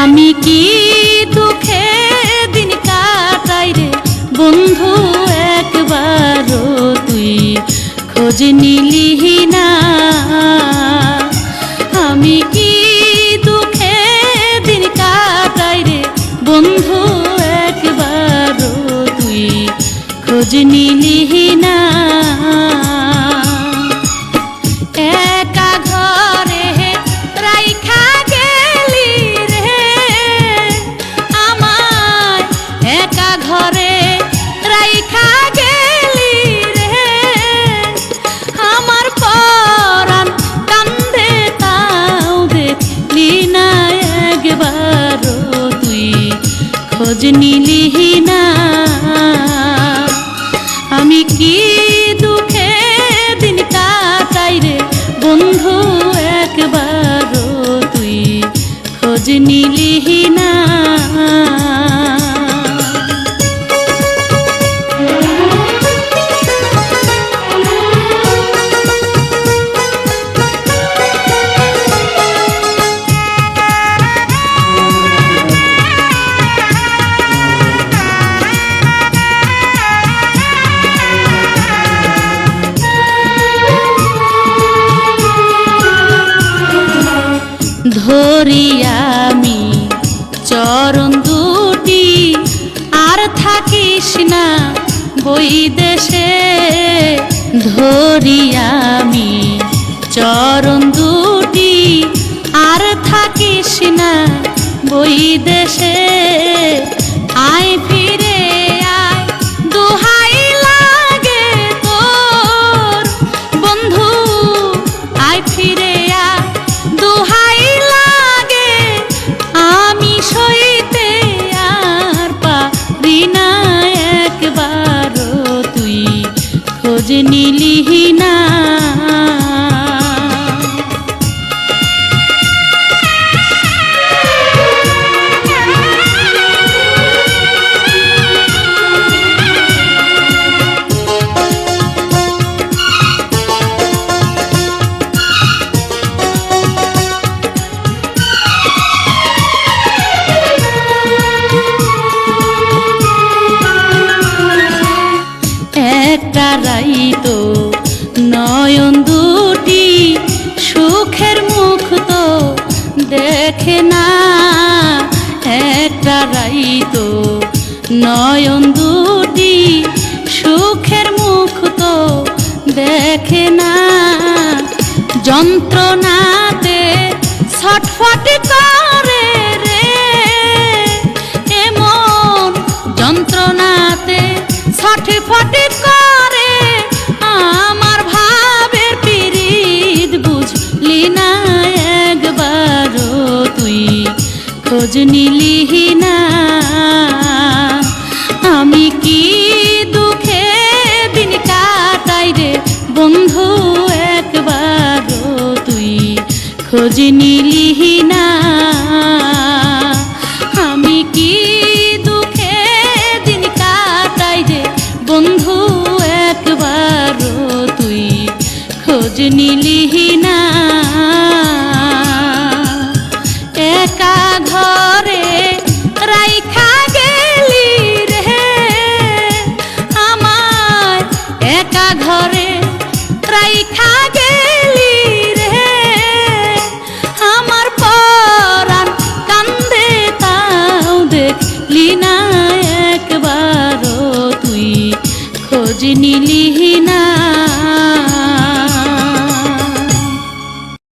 আমি কি দুঃখে দিন কাটাই রে বন্ধু, একবারও তুই খোঁজ নিলি না। আমি কি দুঃখে দিন কাটাই রে বন্ধু, একবারও তুই খোঁজ নিলি না। একা ঘরে রাইখা গেলি রে আমায়, একা ঘরে রাইখা গেলি রে আমার পরাণ কান্দে, তাও দেখলি না একবারও তুই খোঁজ নিলি না। আমি কি দুঃখে দিন কাটাই রে বন্ধু, একবারও তুই খোঁজ নিলি না। ধরি আমি চরণ দুটি, আর থাকিস না বৈদেশে। ধরি আমি চরণ দুটি, আর থাকিস না বৈদেশে। আয় ফিরে আয় দোহাই লাগে তোর বন্ধু, আয় ফিরে আয় দোহাই লাগে। আমি সইতে আর পারি না, একবারও তুই খোঁজ নিলি না। একটা রাইতো নয়ন দুটি, সুখের মুখ তো দেখে না। একটা রাইতো নয়ন দুটি, সুখের মুখ তো দেখে না। যন্ত্রণাতে ছটফট করে রে এমন, যন্ত্রণাতে ছটফট করে আমার ভাবের পীড়িত, বুঝলি না একবারও তুই খোঁজ নিলি না। আমি কি দুঃখে দিন কাটাই রে বন্ধু, একবারও তুই খোঁজ নিলি না। আমি কি দুঃখে দিন কাটাই রে বন্ধু, একবারও তুই খোঁজ নিলি না। একা ঘরে রাইখা গেলি রে আমায়, একা ঘরে রাইখা গেলি রে আমার পরাণ কান্দে, তাও দেখলি না একবারও তুই খোঁজ নিলি না।